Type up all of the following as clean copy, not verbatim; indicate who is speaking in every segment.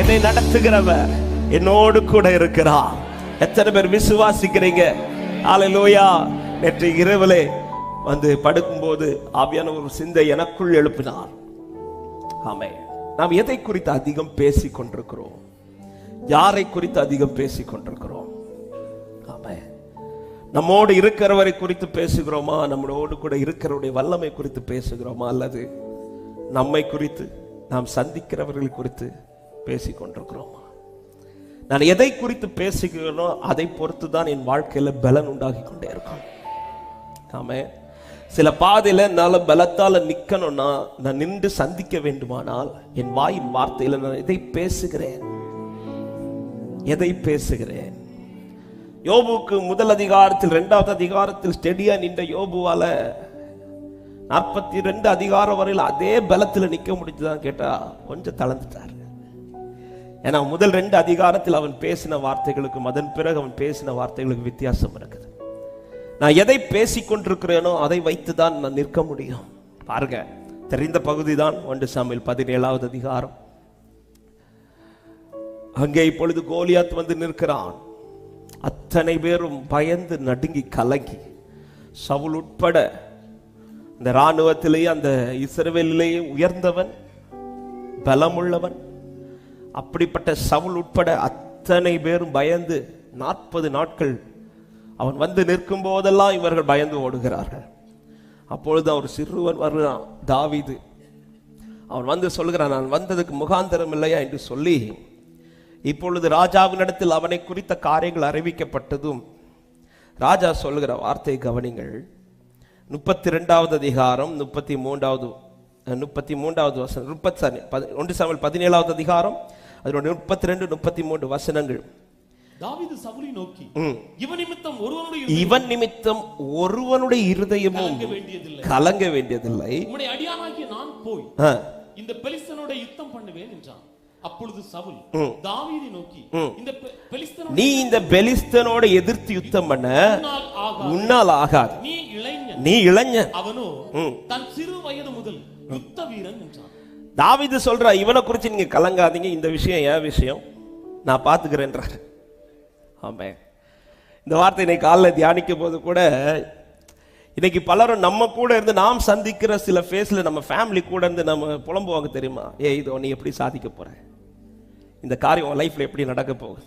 Speaker 1: என்னை நடத்துகிறவர் என்னோடு கூட இருக்கிறார். எத்தனை பேர் விசுவாசிக்கிறீங்க? ஹல்லேலூயா. நேற்று இரவிலே வந்து படுக்கும்போது ஆவியான ஒரு சிந்தை எனக்குள் எழுப்பினார். ஆமென். நாம் எதை குறித்து அதிகம் பேசிக் கொண்டிருக்கிறோம்? யாரை குறித்து அதிகம் பேசிக் கொண்டிருக்கிறோம்? ஆமென். நம்மோடு இருக்கிறவரை குறித்து பேசுகிறோமா? நம்மளோடு கூட இருக்கிறவருடைய வல்லமை குறித்து பேசுகிறோமா? அல்லது நம்மை குறித்து, நாம் சந்திக்கிறவர்கள் குறித்து பேசிக் கொண்டிருக்கிறோமா? நான் எதை குறித்து பேசுகிறேனோ அதை பொறுத்து தான் என் வாழ்க்கையில பலன் உண்டாகி கொண்டே இருக்கும். ஆமென். சில பாதையில என்னால பலத்தால நிக்கணும்னா, நான் நின்று சந்திக்க வேண்டுமானால் என் வாயின் வார்த்தையில நான் எதை பேசுகிறேன், எதை பேசுகிறேன்? யோபுக்கு முதல் அதிகாரத்தில், 2வது அதிகாரத்தில் ஸ்டெடியா நின்ற யோபுவால 42 அதிகாரம் வரையில் அதே பலத்துல நிக்க முடிஞ்சுதான் கேட்டா கொஞ்சம் தளர்ந்துட்டார். ஏன்னா முதல் 2 அதிகாரத்தில் அவன் பேசின வார்த்தைகளுக்கும் அதன் பிறகு அவன் பேசின வார்த்தைகளுக்கு வித்தியாசம் இருக்குது. நான் எதை பேசிக் கொண்டிருக்கிறேனோ அதை வைத்துதான் நான் நிற்க முடியும். பாருங்க, தெரிந்த பகுதி தான் 1 சாமுவேல் 17வது அதிகாரம். அங்கே இப்பொழுது கோலியாத் வந்து நிற்கிறான். அத்தனை பேரும் பயந்து நடுங்கி கலங்கி, சவுல் உட்பட இந்த இராணுவத்திலேயே அந்த இஸ்ரவேலிலேயே உயர்ந்தவன், பலமுள்ளவன், அப்படிப்பட்ட சவுல் உட்பட அத்தனை பேரும் பயந்து 40 நாட்கள் அவன் வந்து நிற்கும் போதெல்லாம் இவர்கள் பயந்து ஓடுகிறார்கள். அப்பொழுது ஒரு சிறுவன் வருகிறான், தாவீது. அவன் வந்து சொல்கிறான், நான் வந்ததுக்கு முகாந்தரம் இல்லையா என்று சொல்லி, இப்பொழுது ராஜாவினிடத்தில் அவனை குறித்த காரியங்கள் அறிவிக்கப்பட்டதும் ராஜா சொல்லுகிற வார்த்தை கவனிங்கள். 32வது அதிகாரம் 33வது வசனம், 1 சாமுவேல் 17வது அதிகாரம் அதனுடைய 32 33 வசனங்கள்.
Speaker 2: தாவீது சவுலை நோக்கி,
Speaker 1: இவன் நிமித்தம் ஒருவனுடைய இருதயமும் கலங்க வேண்டியதில்லை.
Speaker 2: உம்முடைய அடியானாகிய நான் போய் இந்த பெலிஸ்தனோட யுத்தம் பண்ணுவேன் என்றான். அப்பொழுது சவுல் தாவீதை நோக்கி,
Speaker 1: நீ இந்த பெலிஸ்தனோட எதிர்த்து யுத்தம் பண்ண உன்னால் ஆகாது. நீ இளைஞன்,
Speaker 2: அவனோ தன் சிறு வயது முதல் யுத்த வீரன் என்றான்.
Speaker 1: தாவீது சொல்ற, இவனை குறிச்சு நீங்க கலங்காதீங்க, இந்த விஷயம் என் விஷயம், நான் பாத்துக்கிறேன்றார். ஆமென். இந்த வார்த்தை இன்னைக்கு காலையில் தியானிக்கும் போது கூட, இன்னைக்கு பலரும் நம்ம கூட இருந்து நாம் சந்திக்கிற சில ஃபேஸ்ல நம்ம ஃபேமிலி கூட இருந்து நம்ம புலம்புவாங்க தெரியுமா? இதோ நீ எப்படி சாதிக்க போற, இந்த காரியம் உன் லைஃப்ல எப்படி நடக்க போகுது.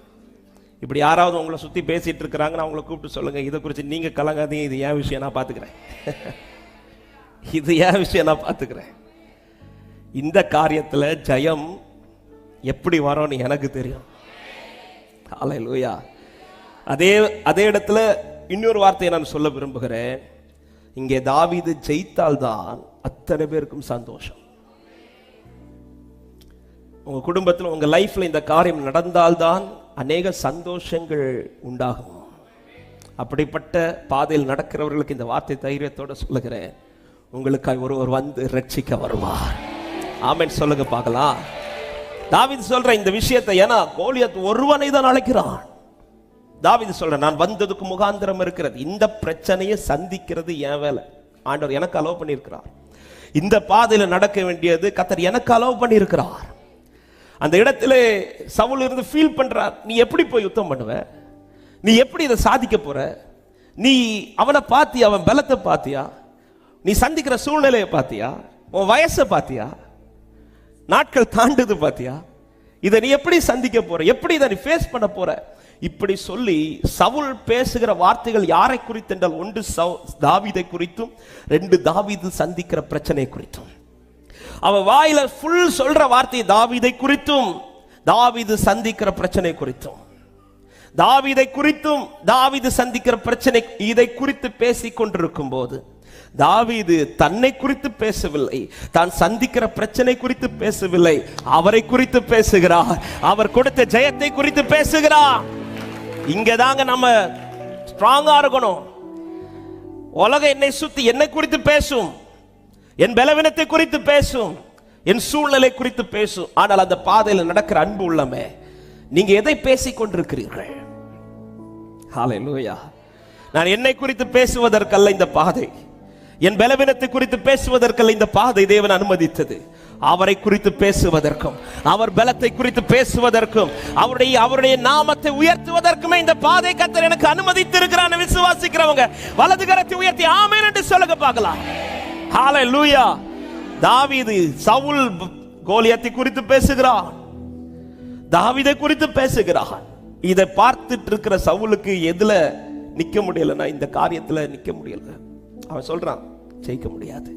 Speaker 1: இப்படி யாராவது உங்களை சுத்தி பேசிட்டு இருக்கிறாங்கன்னு அவங்களை கூப்பிட்டு சொல்லுங்க, இதை குறித்து நீங்க கலங்காதீங்க, இது என் விஷயம், நான் பாத்துக்கிறேன். இது என் விஷயம், நான் பாத்துக்கிறேன். இந்த காரியத்துல ஜெயம் எப்படி வரும்னு எனக்கு தெரியும். ஹல்லேலூயா. அதே இடத்துல இன்னொரு வார்த்தையை நான் சொல்ல விரும்புகிறேன். இங்கே தாவீது ஜெயித்தால்தான் அத்தனை பேருக்கும் சந்தோஷம். உங்க குடும்பத்தில், உங்க லைஃப்ல இந்த காரியம் நடந்தால்தான் அநேக சந்தோஷங்கள் உண்டாகும். அப்படிப்பட்ட பாதையில் நடக்கிறவர்களுக்கு இந்த வார்த்தை தைரியத்தோட சொல்லுகிறேன், உங்களுக்காக ஒருவர் வந்து ரட்சிக்க வருவார். ஆமென் சொல்லுங்க பார்க்கலாம். தாவீது சொல்ற இந்த விஷயத்தை, ஏன்னா கோலியாத் ஒருவனை தான் அழைக்கிறான். தாவீது சொல்ற, நான் வந்ததுக்கு முகாந்திரம் இருக்கிறது, இந்த பிரச்சனையை சந்திக்கிறது என் வேலை. ஆண்டவர் எனக்கு அலோவ் பண்ணியிருக்கிறார். இந்த பாதையில நடக்க வேண்டியது கர்த்தர் எனக்கு அலோவ் பண்ணியிருக்கிறார். அந்த இடத்துல சவுல் இருந்து ஃபீல் பண்றார், நீ எப்படி போய் யுத்தம் பண்ணுவ, நீ எப்படி இதை சாதிக்க போற, நீ அவனை பாத்தியா, அவன் பலத்தை பாத்தியா, நீ சந்திக்கிற சூழ்நிலையை பாத்தியா, உன் வயசை பாத்தியா, நாட்கள் தாண்டுது பாத்தியா, இதை நீ எப்படி சந்திக்க போற, எப்படி இதை நீ ஃபேஸ் பண்ண போற, இப்படி சொல்லி சவுல் பேசுகிற வார்த்தைகள் யாரை குறித்து என்றால், 1 தாவீதை குறித்தும், 2 தாவீது சந்திக்கிற பிரச்சனை குறித்தும். அவன் வாயில ஃபுல் சொல்ற வார்த்தை தாவீதை குறித்தும், தாவீது சந்திக்கிற பிரச்சனை குறித்தும். தாவீதை குறித்தும் தாவீது சந்திக்கிற பிரச்சனை, இதை குறித்து பேசிக் கொண்டிருக்கும் போது தாவீது தன்னை குறித்து பேசவில்லை, தான் சந்திக்கிற பிரச்சனை குறித்து பேசவில்லை, அவரை குறித்து பேசுகிறார். அவர் கொடுத்த ஜெயத்தை குறித்து பேசுகிறார். இங்கதாங்க நம்ம ஸ்ட்ராங்கா இருக்கணும். உலகம் என்னை சுத்தி என்னை குறித்து பேசும், என் பலவீனத்தை குறித்து பேசும், என் சூழ்நிலை குறித்து பேசும். ஆனால் அந்த பாதையில் நடக்கிற அன்பு உள்ளமே, நீங்க எதை பேசிக் கொண்டிருக்கிறீர்கள்? ஹல்லேலூயா. நான் என்னை குறித்து பேசுவதற்கல்ல இந்த பாதை, என் பலவீனத்தை குறித்து பேசுவதற்கல்ல இந்த பாதை தேவன் அனுமதித்தது. அவரை குறித்து பேசுவதற்கும், அவர் பலத்தை குறித்து பேசுவதற்கும், அவருடைய நாமத்தை உயர்த்துவதற்குமே இந்த பாதை கர்த்தர் எனக்கு அனுமதித்திருக்கிறார். விசுவாசிக்கிறவங்க வலது கரத்தை உயர்த்தி ஆமென் என்று சொல்லுங்க பார்க்கலாம். ஹalleluya. தாவீது சவுல் கோலியாத்தை குறித்து பேசுகிறான், தாவீதை குறித்து பேசுகிறான். இதை பார்த்துட்டு இருக்கிற சவுலுக்கு எதுல நிக்க முடியலன்னா இந்த காரியத்துல நிக்க முடியல. அவன் சொல்றான் ஜெயிக்க முடியாது.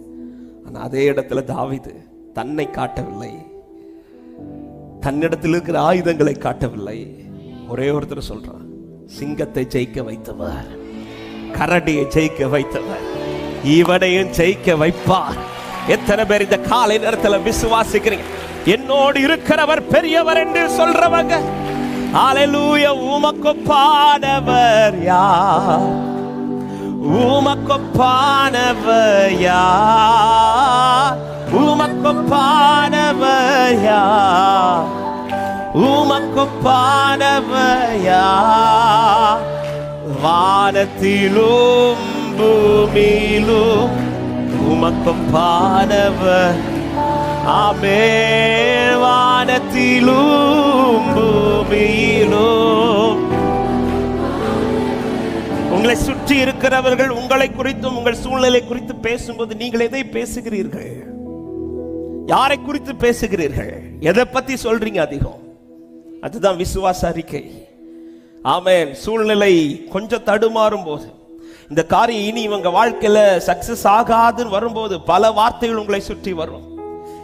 Speaker 1: ஆனா அதே இடத்துல தாவீது தன்னை காட்டவில்லை, தன்னிடத்தில் இருக்கிற ஆயுதங்களை காட்டவில்லை. ஒரே ஒருத்தர் சொல்றான், சிங்கத்தை ஜெயிக்க வைத்தவர், கரடியை ஜெயிக்க வைத்தவர், இவனையும் ஜெயிக்க வைப்பார். எத்தனை பேர் இந்த காலை நேரத்தில் விசுவாசிக்கிறீங்க? என்னோடு இருக்கிறவர் பெரியவர் என்று சொல்றவங்க ஹalleluya. உமக்கொப்பானவர் யார்? உமக்கொப்பானவர் யார்? உமக்கொப்பானவர் யார்? உமக்கொப்பானவர் யார்? வானத்திலும் பூமியிலும் உமக்கொப்பானவர். ஆமென். வானத்திலும் பூமியிலும். உங்களை சுற்றி இருக்கிறவர்கள் உங்களை குறித்தும் உங்கள் சூழ்நிலை குறித்து பேசும்போது நீங்கள் எதை பேசுகிறீர்கள்? யாரை குறித்து பேசுகிறீர்கள்? எதை பத்தி சொல்றீங்க அதிகம்? அதுதான் விசுவாச அறிக்கை. ஆமென். சூழ்நிலை கொஞ்சம் தடுமாறும் போது, இந்த காரியம் இனி இவங்க வாழ்க்கையில சக்சஸ் ஆகாதுன்னு வரும்போது பல வார்த்தைகள் உங்களை சுற்றி வரும்.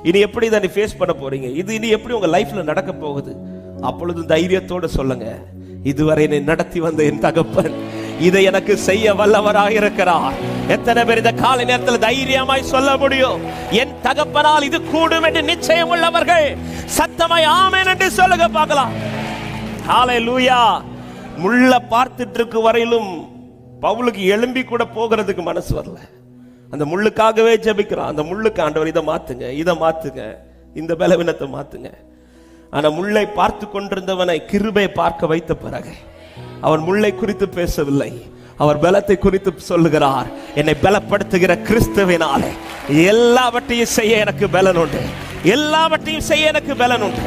Speaker 1: இனி எப்படி இதை ஃபேஸ் பண்ண போறீங்க? இது இனி எப்படி உங்க லைஃப்ல நடக்க போகுது? அப்பொழுது தைரியத்தோட சொல்லுங்க, இதுவரை என்னை நடத்தி வந்த என் தகப்பன் இதை எனக்கு செய்ய வல்லவராக இருக்கிறார். எத்தனை பேர் இந்த காலை நேரத்தில் தைரியமாய் சொல்ல முடியும்? என் தகப்பனால் இது கூடும் என்று நிச்சயம் உள்ளவர்கள் சத்தமாய் ஆமென் என்று சொல்லுங்க பார்க்கலாம். ஹalleluya. முள்ள பார்த்துட்டு இருக்க வரையிலும் பவுலுக்கு எழும்பி கூட போகிறதுக்கு மனசு வரல. அந்த முள்ளுக்காகவே ஜெபிக்கிறான். அந்த முள்ளுக்கு ஆண்டவர் இதை மாத்துங்க, இதை மாத்துங்க, இந்த பலவீனத்தை மாத்துங்க. ஆனா முள்ளை பார்த்து கொண்டிருந்தவனை கிருபை பார்க்க வைத்த பிறகு அவன் முள்ளை குறித்து பேசவில்லை, அவர் பலத்தை குறித்து சொல்லுகிறார். என்னை பலப்படுத்துகிற கிறிஸ்துவினாலே எல்லாவற்றையும் செய்ய எனக்கு பலன் உண்டு, எல்லாவற்றையும் செய்ய எனக்கு பலன் உண்டு.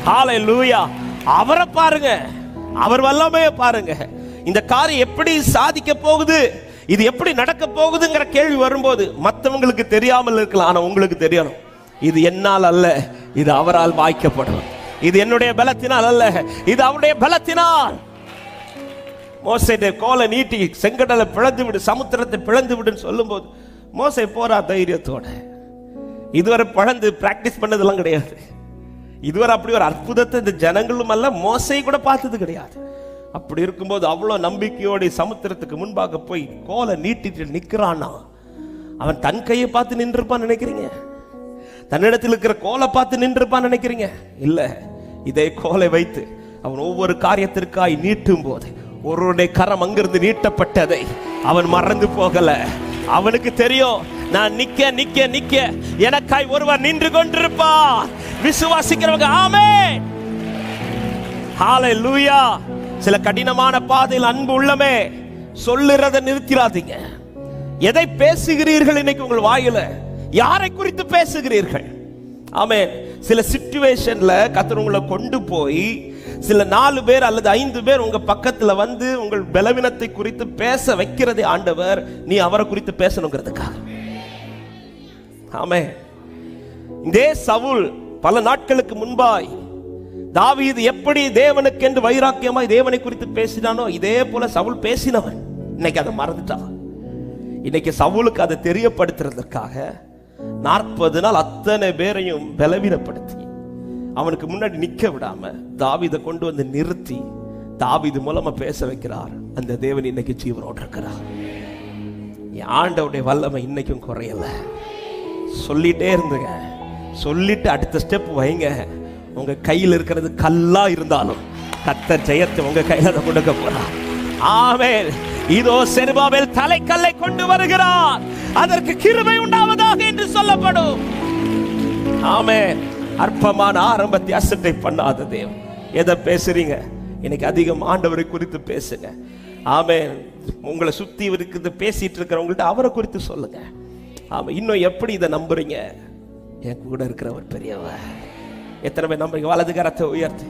Speaker 1: ஹalleluya. அவரை பாருங்க, அவர் வல்லமையை பாருங்க. இந்த காரியம் எப்படி சாதிக்க போகுது, இது எப்படி நடக்க போகுதுங்கிற கேள்வி வரும்போது மற்றவங்களுக்கு தெரியாமல் இருக்கலாம், ஆனா உங்களுக்கு தெரியணும், இது என்னால் அல்ல, இது அவரால் வாய்க்கப்படும். இது என்னுடைய பலத்தினால் அல்ல, இது அவருடைய பலத்தினால். மோசே கோலை நீட்டி செங்கடலை பிளந்து விடு, சமுத்திரத்தை பிளந்து விடுன்னு சொல்லும் போது மோசே போறா தைரியத்தோட. இதுவரை பிளந்து பிராக்டிஸ் பண்ணதெல்லாம் கிடையாது. இதுவரை அப்படி ஒரு அற்புதத்தை இந்த ஜனங்களும் அல்ல, மோசே கூட பார்த்தது கிடையாது. அப்படி இருக்கும்போது அவ்வளவு நம்பிக்கையோட சமுத்திரத்துக்கு முன்பாக போய் கோலை நீட்டிட்டு நிக்கிறானா, அவன் தன் கையை பார்த்து நின்றுப்பான்னு நினைக்கிறீங்க? தன்னிடத்தில் இருக்கிற கோலை பார்த்து நின்றுப்பான்னு நினைக்கிறீங்க? இல்ல, இதே கோலை வைத்து அவன் ஒவ்வொரு காரியத்திற்காய் நீட்டும் போது ஒருவருடைய கரம் அங்கிருந்து நீட்டப்பட்டதை அவன் மறந்து போகல. அவனுக்கு தெரியும், நான் நிக்க நிக்க நிக்க எனக்காய் ஒருவர் நின்று கொண்டிருப்பார். விசுவாசிக்கிறவங்க ஆமென். ஹalleluya. சில கடினமான பாதையில் அன்பு உள்ளமே, சொல்லுறதை நிறுத்திராதீங்க. எதை பேசுகிறீர்கள் இன்னைக்கு உங்கள் வாயில? யாரை குறித்து பேசுகிறீர்கள்? ஆமென். சில சிச்சுவேஷன்ல கர்த்தர் உங்களை கொண்டு போய் சில 4 பேர் அல்லது 5 பேர் உங்க பக்கத்துல வந்து உங்கள் பலவீனத்தை குறித்து பேச வைக்கிறதே ஆண்டவர் நீ அவரை குறித்து பேசணுங்கிறதுக்காக. ஆமென். இதே சவுல் பல நாட்களுக்கு முன்பாய் தாவீது எப்படி தேவனுக்கு என்று வைராக்கியமாய் தேவனை குறித்து பேசினானோ இதே போல சவுல் பேசினவன். இன்னைக்கு அதை மறந்துட்டான். இன்னைக்கு சவுலுக்கு அதை தெரியப்படுத்துறதுக்காக 40 நாள் அத்தனை பேரையும் பலவீனப்படுத்தி அவனுக்கு முன்னாடி நிக்க விடாம தாவீதை கொண்டு வந்து நிறுத்தி தாவீது மூலமா பேச வைக்கிறார். அந்த தேவன் இன்னைக்கு ஜீவனோடு இருக்கிறார். ஆண்டவருடைய வல்லமை இன்னைக்கும் குறையல. சொல்லிட்டே இருந்துங்க, சொல்லிட்டு அடுத்த ஸ்டெப் வைங்க. உங்க கையில் இருக்கிறது கல்லா இருந்தாலும் கர்த்தர் ஜெயத்தை உங்க கையில கொடுக்க போறார். ஆமென். இதோ செருபாபேல் தலைக்கல்லை கொண்டு வருகிறார், அதற்கு கிருபை உண்டாவதாக என்று சொல்லப்படும். ஆமென். அற்பமான ஆரம்பத்தை அசட்டை பண்ணாத தேவன். எதை பேசுறீங்க? இன்னைக்கு அதிகம் ஆண்டவரை குறித்து பேசுங்க. ஆமென். உங்களை சுத்தி இருக்குது பேசிட்டு இருக்கிறவங்கள்ட்ட அவரை குறித்து சொல்லுங்க. ஆமா, இன்னும் எப்படி இதை நம்புறீங்க? என் கூட இருக்கிறவர் பெரியவர். எத்தனை பேர் நம்புறீங்க? வலது கரத்தை உயர்த்தி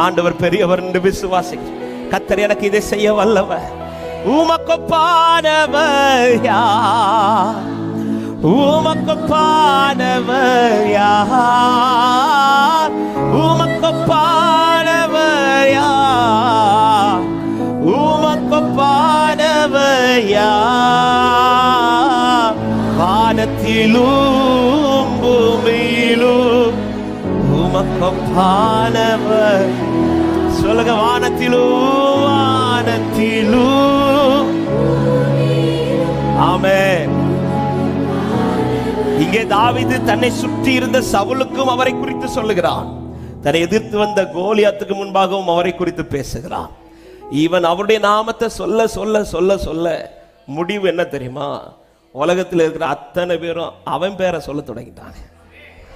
Speaker 1: ஆண்டவர் பெரியவர் என்று விசுவாசிங்க. கர்த்தர் எனக்கு இதை செய்ய வல்லவர். உமக்கொப்பானவர் யார்? உமக்கொப்பானவர் யார்? உமக்கொப்பானவர் யார்? உமக்கொப்பானவர் யார்? வானத்திலும் பூமியிலும் உமக்கொப்பானவர். சொல்லுங்க, வானத்திலும் வானத்திலும். ஆமென். இங்கே தாவீது தன்னை சுற்றி இருந்த சவுலுக்கும் அவரை குறித்து சொல்லுகிறான். தன்னை எதிர்த்து வந்த கோலியாத்துக்கு முன்பாகவும் அவரை குறித்து பேசுகிறான். இவன் அவருடைய நாமத்தை சொல்ல சொல்ல சொல்ல சொல்ல முடிவு என்ன தெரியுமா? உலகத்தில் இருக்கிற அத்தனை பேரும் அவன் பேரை சொல்ல தொடங்கிட்டாங்க.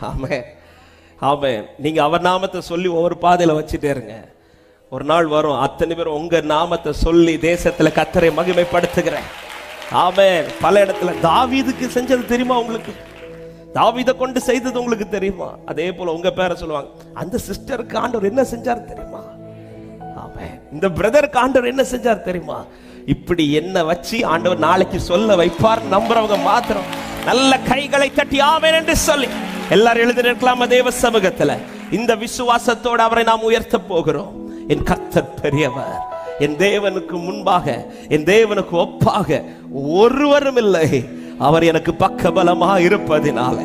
Speaker 1: ஆமென், ஆமென். நீங்க அவர் நாமத்தை சொல்லி ஒவ்வொரு பாதையில வச்சுட்டே இருங்க. ஒரு நாள் வரும், அத்தனை பேரும் உங்க நாமத்தை சொல்லி தேசத்துல கர்த்தரை மகிமைப்படுத்துகிறேன். ஆமென். பல இடத்துல தாவீதுக்கு செஞ்சது தெரியுமா உங்களுக்கு? தாவீதை கொண்டு செய்தது உங்களுக்கு தெரியுமா? அதே போல உங்க பேரை சொல்லுவாங்க. அந்த சிஸ்டருக்கு ஆண்டவர் என்ன செஞ்சார் தெரியுமா? ஆமென். இந்த பிரதருக்கு ஆண்டவர் என்ன செஞ்சார் தெரியுமா? இப்படி என்ன வச்சு ஆண்டவர் நாளைக்கு சொல்ல வைப்பார். நம்புறவங்க மாத்திரம் நல்ல கைகளை தட்டி ஆமென் என்று சொல்லி எல்லாரும் எழுதிருக்கலாம் தேவ சமூகத்துல. இந்த விசுவாசத்தோடு அவரை நாம் உயர்த்த போகிறோம். என் கர்த்தர் பெரியவர். என் தேவனுக்கு முன்பாக, என் தேவனுக்கு ஒப்பாக ஒருவரும் இல்லை. அவர் எனக்கு பக்கபலமா இருப்பதினால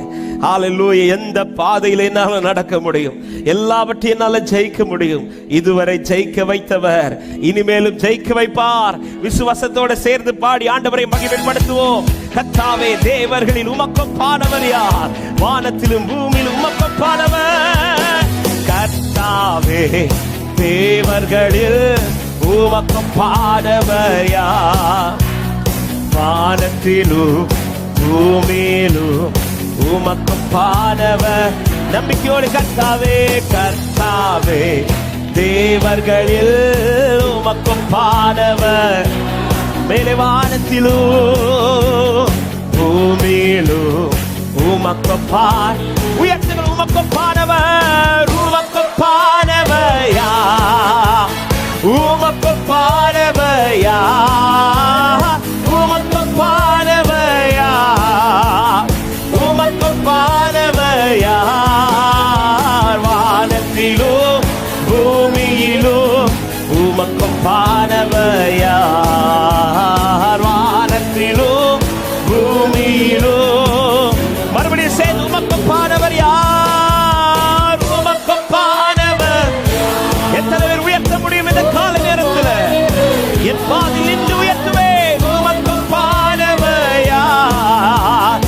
Speaker 1: ஹல்லேலூயா. எந்த பாதையில என்னால நடக்க முடியும், எல்லாவற்றையும் என்னால ஜெயிக்க முடியும். இதுவரை ஜெயிக்க வைத்தவர் இனிமேலும் ஜெயிக்க வைப்பார். விசுவாசத்தோடு சேர்ந்து பாடி ஆண்டவரை மகிமைப்படுத்துவோம். கர்த்தாவே, தேவர்களில் உமக்கொப்பானவர் யார்? வானத்திலும் பூமியிலும் உமக்கொப்பானவர். கர்த்தாவே, தேவர்களில் உமக்கொப்பானவர் யார்? வானத்திலும் பூமியிலும் உமக்கொப்பானவர். நம்பிக்கையோடு கர்த்தாவே, கர்த்தாவே, தேவர்களில் உமக்கொப்பானவர். மேலே வானத்திலும் பூமியிலும் உமக்கொப்பான். உயர்த்துங்கள், உமக்கொப்பானவர். உமக்கொப்பானவர் யார்? உமக்கொப்பானவர் யார்? உமக்கொப்பானவர் யார்? உமக்கொப்பானவர் யார்? வானத்திலும் பூமியிலும் உமக்கொப்பானவர் யார்? வானத்திலும் பூமியிலும். மறுபடியும் சேர்ந்து உமக்கொப்பானவர் யார்? உமக்கொப்பானவர். எத்தனை பேர் உயர்த்த முடியும் இந்த கால நேரத்தில்? என் பாதில் நின்று உயர்த்துவேன். உமக்கொப்பானவர் யார்?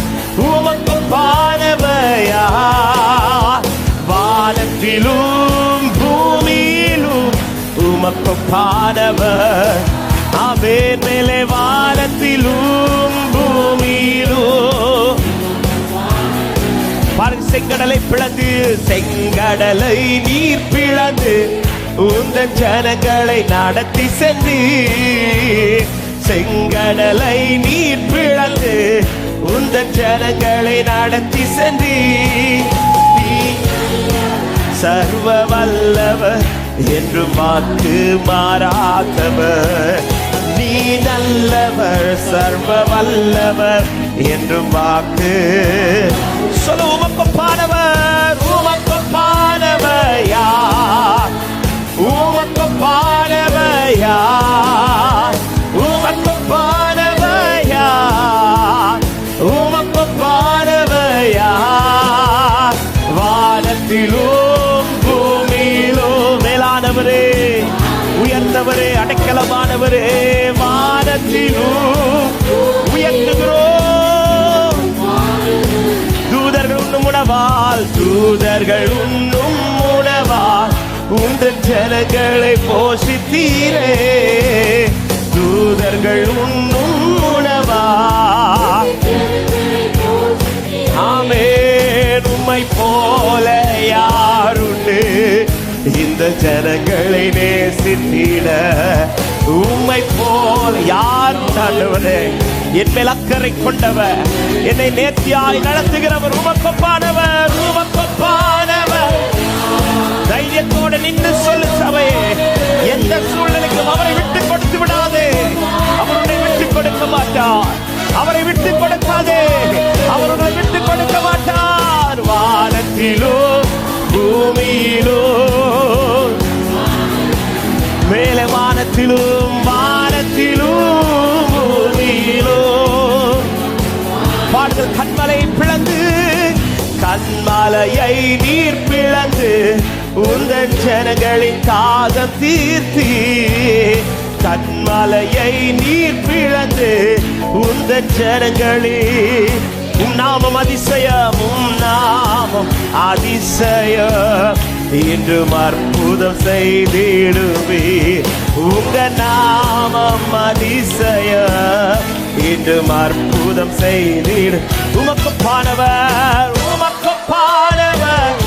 Speaker 1: உமக்கொப்பானவர் யார்? வானத்திலும் பூமியிலும் உமக்கொப்பானவர். ஆமென். மேலே வானத்திலும் பூமியிலும். செங்கடலை பிளந்து, செங்கடலை நீர் பிளந்து உந்தன் ஜனங்களை நடத்தி சென்று. செங்கடலை நீர் பிளந்து உந்தன் ஜனங்களை நடத்தி சென்று. சர்வ வல்லவர் என்று வாக்கு மாறாதவர். நீ நல்லவர், சர்வ வல்லவர் என்று வாக்கு சொல்ல. உமக்கொப்பானவர். உமக்கொப்பானவர் யார்? உமக்கொப்பானவர் யார்? உமக்கொப்பானவர் யார்? உமக்கொப்பானவர் யார்? வானத்திலும் பூமியிலும் மேலானவரே, உயர்ந்தவரே, அடைக்கலமானவரே, வானத்திலும் உயர்த்துகிறோம். தூதர்கள் உண்ணும் உணவால், தூதர்கள் உண்ணும் உணவால் உந்தன் ஜனங்களை போஷித்தீரே. தூதர்கள் உண்ணும் உணவால். ஆமென். உம்மை போல யாருண்டு இந்த ஜனங்களை நேசித்திட? உம்மை போல் யார் ஆண்டவரே? என் மேல் அக்கறை கொண்டவர், என்னை நேர்த்தியாய் நடத்துகிறவர், உமக்கொப்பானவர், உமக்கொப்பானவர். தைரியத்தோடு நின்று சொல்லு சபையே, எந்த சூழ்நிலைக்கும் அவரை விட்டு கொடுத்து விடாதே. அவருடைய விட்டு கொடுக்க மாட்டார், அவரை விட்டு கொடுக்காதே, அவர்களை விட்டு கொடுக்க மாட்டார். வானத்திலோ பூமியிலோ, மேலே வானத்திலும் வானத்திலும் பூமியிலோ, பாடுகள் கண்மலை பிளந்து, கண்மலையை நீர் பிளந்து, உந்தன் ஜனங்களின் தாகம் தீர்த்தி. கண்மலையை நீர் பிளந்து, உந்தன் ஜனங்களின், உம் நாமம் அதிசயம், உம் நாமம் அதிசயம், இன்றும் அற்புதம் செய்திடுவே. உங்க நாமம் அதிசயம், இன்றும் அற்புதம் செய்திடு. உமக்கொப்பானவர், உமக்கொப்பானவர்,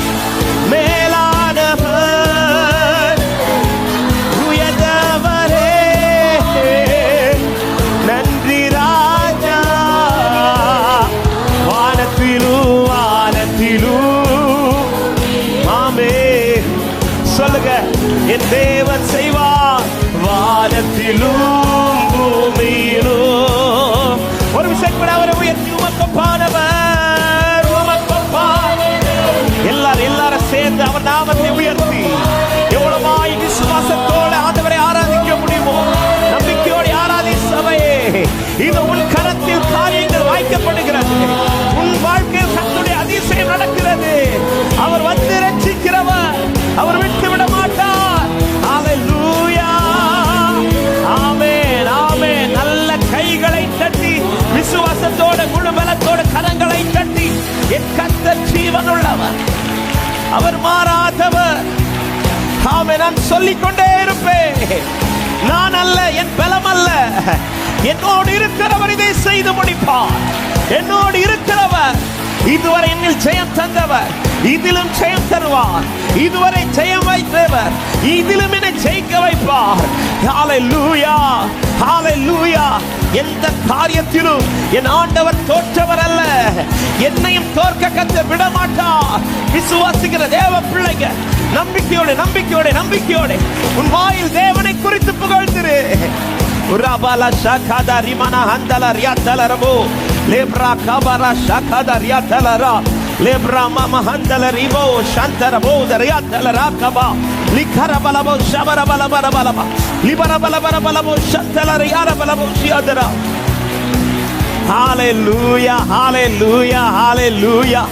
Speaker 1: மேலானவர், உயர்ந்தவரே, நன்றி ராஜா. வானத்திலும் வானத்திலும் ஆமே சொல்லுங்க, என் தேவன் செய்வார். வானத்திலும் பூமியிலும் ஒரு விஷயம் கூட அவரை உயர்த்தி, உமக்கொப்பானவர், உமக்கொப்பானவர். எல்லாரும் சேர்ந்து அவர் நாமத்தை உயர்த்தி எவ்வளவாய் விசுவாசத்தோடு ஆண்டவரை ஆராதிக்க முடியுமோ நம்பிக்கையோடு ஆராதி சபையே. இது உன் கரத்தில் காரியங்கள் வாய்க்கப்படுகிறது, உன் வாழ்க்கையில் கர்த்தருடைய அதிசயம் நடக்கிறது. அவர் வந்து ரட்சிக்கிறவர், அவர் விட்டு விட மாட்டார். ஹல்லேலூயா, ஆமென், ஆமென். நல்ல கைகளை தட்டி, விசுவாசத்தோடு முழு பலத்தோடு கரங்களை தட்டி, என் கர்த்தர் ஜீவனுள்ளவர், அவர் மாறாதவர். ஆமென். நான் சொல்லிக் கொண்டே இருப்பேன், நான் அல்ல, என் பலம் அல்ல, என்னோடு இருக்கிறவர் இதை செய்து முடிப்பார். என்னோடு இருக்கிறவர் இதுவரை என்னில் ஜெயம் தந்தவர், இதிலும் ஜெயம் தருவார். இதுவரை ஜெயம் வைத்தவர், இதிலும் என்னை ஜெயிக்க வைப்பார். ஹல்லேலூயா, ஹல்லேலூயா. எந்த காரியத்திலும் என் ஆண்டவர் தோற்றவர் அல்ல, என்னையும் தோற்க கர்த்தர் விட மாட்டார். விசுவாசிக்கிற தேவ பிள்ளைங்க, நம்பிக்கையோடு நம்பிக்கையோடு நம்பிக்கையோடு உன் வாயில் தேவனை குறித்து புகழ்ந்திரு. உராபாலா ஷாகாதா ரிமானா ஹந்தலா ரியாதலரபோ, லேப்ரா காபாரா ஷாகாதா ரியாதலரா, லேப்ரா மாமா ஹந்தல ரிபோ ஷாந்தரபோ தரியாதலரா கபா, லிகரபலபோ ஷபரபலபரபலபா, லிபரபலபரபலபோ ஷந்தலரியாரபலபோ ஷியாதரா. ஹல்லேலூயா, ஹல்லேலூயா, ஹல்லேலூயா.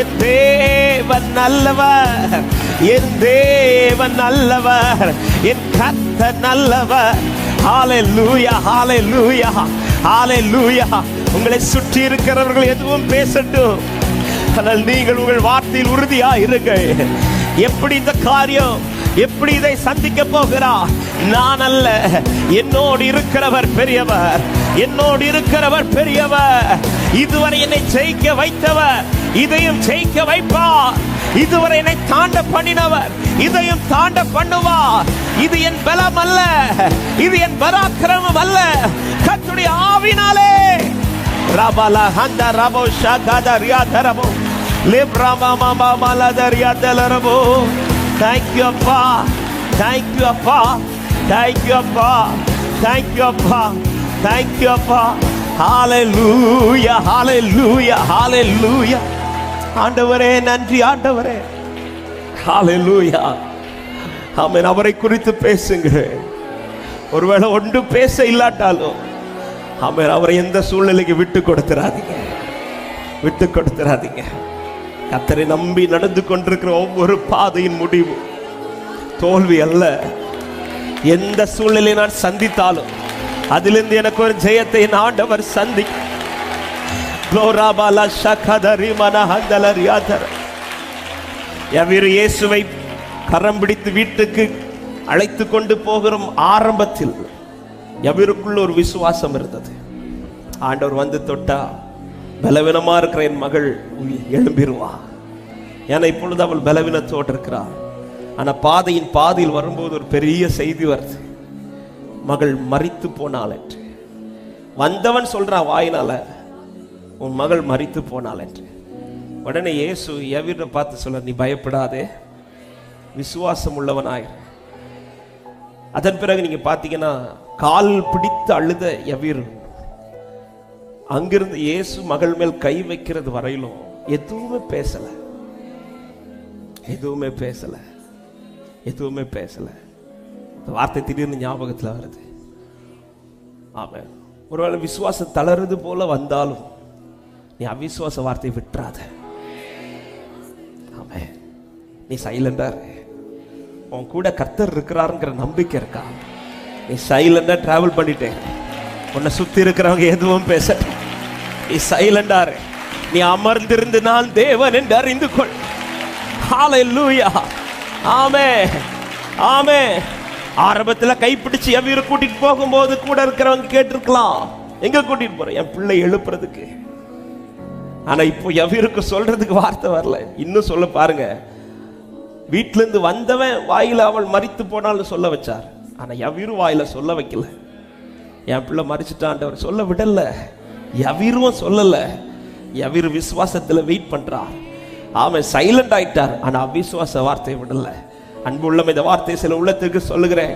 Speaker 1: என் தேவன் நல்லவர், என் தேவன் நல்லவர், என் கர்த்தர் நல்லவர். ஹல்லேலூயா, ஹல்லேலூயா, ஹல்லேலூயா. உங்களை சுற்றி இருக்கிறவர்கள் எதுவும் பேசட்டும், ஆனால் நீங்கள் உங்கள் வார்த்தையில் உறுதியா இருங்கள். எப்படி இந்த காரியம், எப்படி இதை சந்திக்க போகிறார்? நான் அல்ல, என்னோடு இருக்கிறவர் பெரியவர், என்னோடு இருக்கிறவர் பெரியவர். இதுவரை என்னை ஜெயிக்க வைத்தவர் இதையும் ஜெயிக்க வைப்பார். இதுவரை என்னை தாண்ட பண்ணினவர் இதையும் தாண்ட பண்ணுவார். இது என் பலம் அல்ல, இது என் பராக்கிரமம் அல்ல, கர்த்தருடைய ஆவினாலே. ரபலா ஹந்த ரபோ ஷகத ரியாதரபோ, லிப்ரமா மாமா மலதரியாதலரபோ. Thank you அப்பா, thank you அப்பா, thank you அப்பா, thank you அப்பா, thank you அப்பா. Hallelujah, hallelujah, hallelujah. ஆண்டவரே நன்றி, ஆண்டவரே. Hallelujah. ஆமென். அவரை குறித்து பேசுங்க. ஒருவேளை ஒன்று பேச இல்லாட்டாலும் ஆமென், அவரை எந்த சூழ்நிலைக்கு விட்டு கொடுத்துறாதீங்க, விட்டு கொடுத்துறாதீங்க. கர்த்தரை நம்பி நடந்து கொண்டிருக்கிற ஒவ்வொரு பாதையின் முடிவு தோல்வி அல்ல. எந்த சூழ்நிலை நான் சந்தித்தாலும் அதிலிருந்து எனக்கு ஒரு ஜெயத்தை ஆண்டவர் சந்தி. இயேசுவை கரம் பிடித்து வீட்டுக்கு அழைத்து கொண்டு போகிற ஆரம்பத்தில் எவருக்குள்ள ஒரு விசுவாசம் இருந்தது. ஆண்டவர் வந்து தொட்டா பலவீனமா இருக்கிற என் மகள் எழும்பிடுவா. ஏன்னா இப்பொழுது அவள் பலவீனத்தோடு இருக்கிறாள். ஆனா பாதையில் வரும்போது ஒரு பெரிய செய்தி வருது. மகள் மரித்து போனாள் என்று. வந்தவன் சொல்றான் வாயினால, உன் மகள் மரித்து போனாள் என்று. உடனே இயேசு யவீரை பார்த்து சொல்ல, நீ பயப்படாதே, விசுவாசம் உள்ளவனாய். அதன் பிறகு நீங்க பாத்தீங்கன்னா கால் பிடித்து அழுத யவீர் அங்கிருந்து இயேசு மகள் மேல் கை வைக்கிறது வரையிலும் எதுவுமே பேசல, எதுவுமே பேசல, எதுவுமே பேசல. வார்த்தை திடீர்னு ஞாபகத்தில் வருது. ஆமென். ஒருவேளை விசுவாசம் தளருது போல வந்தாலும் நீ அவிசுவாச வார்த்தையை விட்டுறாத. ஆமென். நீ சைலண்டா இரு. உன் கூட கர்த்தர் இருக்கிறாருங்கிற நம்பிக்கை இருக்கா? நீ சைலண்டா டிராவல் பண்ணிட்டே, உன்னை சுத்தி இருக்கிறவங்க எதுவும் பேச, நீ சைலண்டா இரு. நீ அமர்ந்திருந்து நான் தேவன் என்று அறிந்து கொள். ஹல்லேலூயா. ஆமென், ஆமென். ஆரம்பத்தில் கைப்பிடிச்சு யவீரை கூட்டிட்டு போகும்போது கூட இருக்கிறவங்க கேட்டிருக்கலாம், எங்க கூட்டிட்டு போற? என் பிள்ளை எழுப்புறதுக்கு. ஆனா இப்போ யவீருக்கு சொல்றதுக்கு வார்த்தை வரல. இன்னும் சொல்ல பாருங்க, வீட்டுல இருந்து வந்தவன் வாயில அவள் மரித்து போனாலும் சொல்ல வச்சார். ஆனா யவீரு வாயில சொல்ல வைக்கல. என் பிள்ளை மரிச்சுட்டான் சொல்ல விடல. யவீரும் சொல்லல. யவீரு விசுவாசத்துல வெயிட் பண்றார். அவன் சைலண்ட் ஆயிட்டார். ஆனா அவிசுவாச வார்த்தையை விடல. அன்பு உள்ளம், இந்த வார்த்தை சில உள்ளத்துக்கு சொல்லுகிறேன்.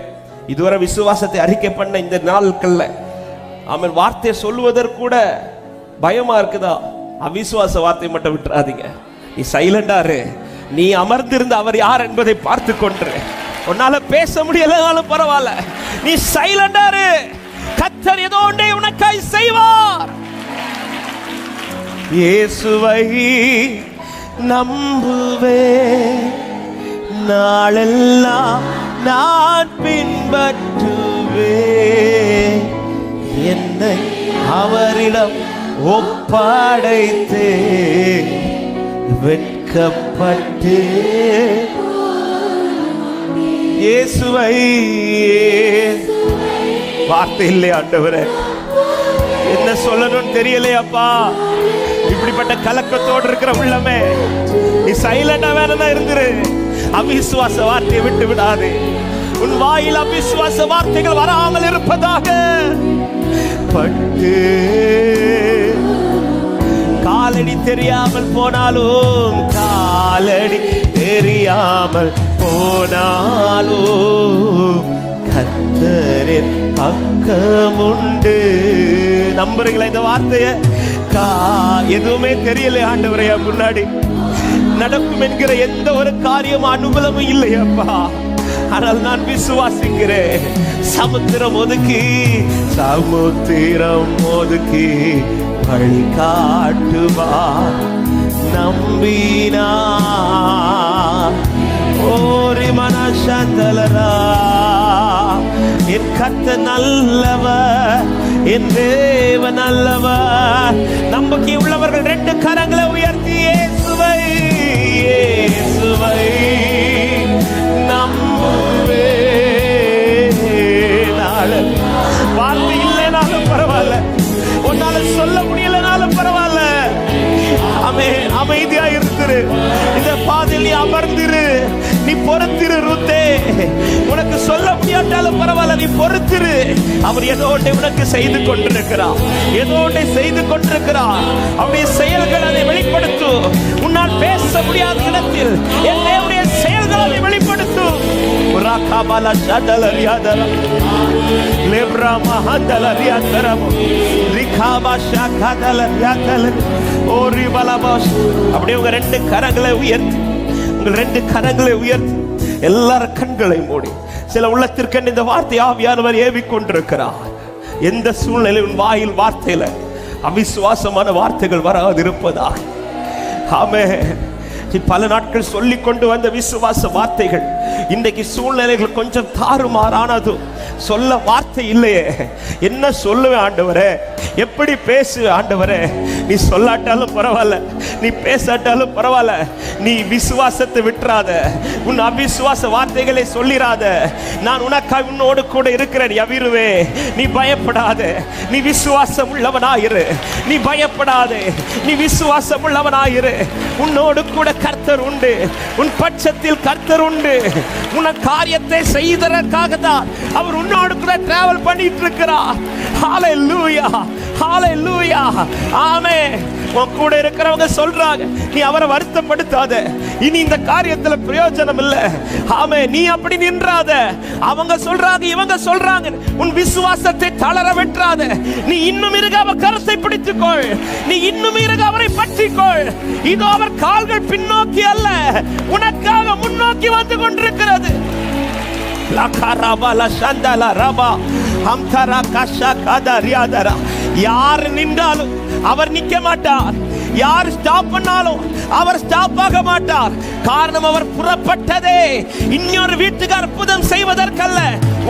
Speaker 1: இதுவரை விசுவாசத்தை அறிக்கை பண்ண இந்த நாட்கள்ல அவன் வார்த்தையை சொல்லுவதற்கு கூட பயமா இருக்குதா? அவிசுவாச வார்த்தை மட்டும் விட்டுறாதீங்க. நீ சைலண்டா இரு. நீ அமர்ந்திருந்த அவர் யார் என்பதை பார்த்து கொண்டு, உன்னால பேச முடியலனாலும் பரவாயில்ல, நீ சைலண்டா இரு. கர்த்தர் ஏதோ ஒன்றை உனக்காய் செய்வார். இயேசுவை நம்புவே, நாளெல்லாம் நான் பின்பற்றுவே, என்னை அவரிடம் ஒப்படைத்தே வெட்கப்பட்டு இயேசுவை. வார்த்தை இல்லை ஆண்டவரே, என்ன சொல்லணும்னு தெரியலையாப்பா. இப்படிப்பட்ட கலக்கத்தோடு இருக்கிற உள்ளமே, நீ சைலண்டா வேறதான் இருந்துரு. அவிசுவாச வார்த்தையை விட்டு விடாது. உன் வாயில் அவிசுவாச வார்த்தைகள் வராமல் இருப்பதாக. பட்டு காலடி தெரியாமல் போனாலும், காலடி தெரியாமல் போனாலும் கர்த்தரின் பக்கம் உண்டு. நம்புறீங்களா இந்த வார்த்தைய? எதுவுமே தெரியல ஆண்டவரே, முன்னாடி நடக்கும் என்கிற எந்த ஒரு காரியம் அனுகூலமும் இல்லையப்பா. ஆனால் நான் விசுவாசிக்கிறேன். சமுத்திரம் ஒதுக்கி, சமுத்திரம் ஒதுக்கி வழி காட்டுவா நம்பினா. ஓரி மனசந்தலரா, என் கர்த்தர் நல்லவர், என் தேவன் நல்லவர். நம்பிக்கை உள்ளவர்கள் ரெண்டு கரங்களை உயர்த்தி இயேசுவை, இயேசுவை நம்புவே. வார்த்தை இல்லைனாலும் பரவாயில்ல, உன்னால சொல்ல முடியலனாலும் பரவாயில்ல, அமைதியா இருந்துரு. இந்த பாதையில் நீ அமர்ந்திரு, நீ பொறுத்திரு. ரூத்தே, உனக்கு சொல்ல முடியாட்டாலும் பரவாயில்ல, நீ பொறுத்திரு. அவர் ஏதோ ஒன்றை உனக்கு செய்து கொண்டிருக்கிறார், ஏதோ ஒன்றை செய்து கொண்டிருக்கிறார். அவருடைய செயல்கள் அதை வெளிப்படுத்தும். உன்னால் பேச முடியாத இடத்தில் என் தேவனுடைய செயல்கள் அதை வெளிப்படுத்தும். அப்படியே உங்க ரெண்டு கரங்களை உயர்த்தி, உங்கள் ரெண்டு கரங்களை உயர்த்தி, எல்லாரும் கண்களை மூடி, சில உள்ளத்திற்கு இந்த வார்த்தை ஆவியானவர் ஏவிக் கொண்டிருக்கிறார். எந்த சூழ்நிலையும் வாயில் வார்த்தையில அவிசுவாசமான வார்த்தைகள் வராது இருப்பதாக. ஆமென். பல நாட்கள் சொல்லிக் கொண்டு வந்த விசுவாச வார்த்தைகள் இன்றைக்கு சூழ்நிலைகள் கொஞ்சம் தாறுமாறானதும் சொல்ல வார்த்தை இல்லையே. என்ன சொல்லுவேன் ஆண்டவரே, எப்படி பேசு ஆண்டவரே, நீ சொல்லாட்டாலும் பரவாயில்ல, நீ பேசாட்டாலும் பரவாயில்ல, நீ விசுவாசத்தை விட்டுறாத, உன் அவிசுவாச வார்த்தைகளை சொல்லிராத. நான் உனக்காக உன்னோடு கூட இருக்கிறேன் யவீருவே, நீ பயப்படாத, நீ விசுவாசம் உள்ளவனாயிரு, நீ பயப்படாதே, நீ விசுவாசம் உள்ளவனாயிரு. உன்னோடு கூட கர்த்தர் உண்டு, உன் பட்சத்தில் கர்த்தர் உண்டு. உன் காரியத்தை செய்ததற்காக தான் அவர் உன்னோடு கூட டிராவல் பண்ணிட்டு இருக்கிறார். ஹalleluya, ஹalleluya, ஆமென். உன் கூட இருக்கிறவங்க சொல்றாங்க, நீ அவரை வருத்தப்படுத்தாத, இனி இந்த காரியத்துல பிரயோஜனம் இல்ல. ஆமென். நீ அப்படி நின்றாத. அவங்க சொல்றாங்க, இவங்க சொல்றாங்க, உன் விசுவாசத்தை தளர விட்டுறாத. நீ இன்னும் இருக அவர் கரத்தை பிடித்துக்கொள், நீ இன்னும் இருக அவரை பற்றிக்கொள். இதோ அவர் கால்கள் பின்னோக்கி அல்ல, உனக்காக முன்னோக்கி வந்து கொண்டிருக்கிறது. யார் நின்றாலும் அவர் நிக்க மாட்டார், யார் ஸ்டாப் பண்ணாலும் அவர் ஸ்டாப் ஆக மாட்டார். காரணம், அவர் புறப்பட்டதே இன்னொரு வீட்டுக்கு அற்புதம் செய்வதற்கல்ல,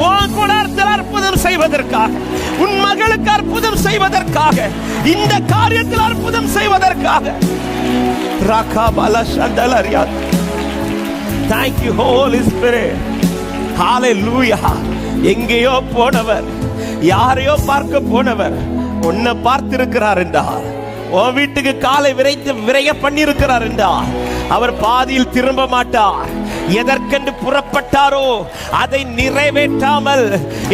Speaker 1: உன் குடாரத்தில் அற்புதம் செய்வதற்காக, உன் மகளுக்கு அற்புதம் செய்வதற்காக, இந்த காரியத்தில் அற்புதம் செய்வதற்காக. Thank you Holy Spirit. Hallelujah. எங்கேயோ போனவர், யாரையோ பார்க்க போனவர் உன்னை பார்த்திருக்கிறார் என்றார். உன் வீட்டுக்கு காலை விரைய பண்ணியிருக்கிறார் என்றார். அவர் பாதியில் திரும்ப மாட்டார். எதற்கென்று புறப்பட்டாரோ அதை நிறைவேற்றாமல்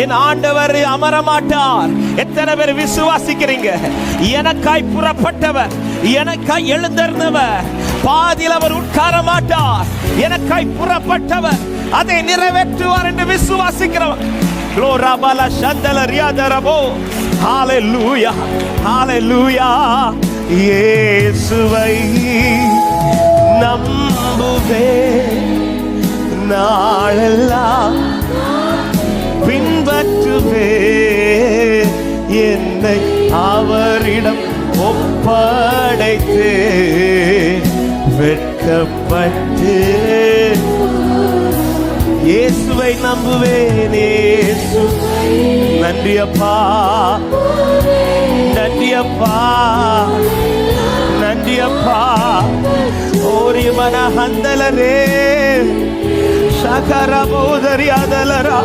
Speaker 1: என் ஆண்டவர் அமர மாட்டார். எத்தனை பேர் விசுவாசிக்கிறீங்க? எனக்காய் புறப்பட்டவர், எனக்காய் எழுந்திருந்தவர் பாதியில் அவர் உட்கார மாட்டார். எனக்காய் புறப்பட்டவர் அதை நிறைவேற்றுவார் என்று விசுவாசிக்கிறவர். Glorabala Shandala Riadarabo. Hallelujah, hallelujah. இயேசுவை நம்புவே, நாளெல்லாம் பின்பற்றுவே, என்னை அவரிடம் ஒப்படைத்து வெட்கப்பட்டு இயேசுவை நம்புவேன். இயேசு நன்றி அப்பா, நன்றி அப்பா, நன்றி அப்பா. ஓரி மன ஹந்தலரே சகரபோதரி அதலரா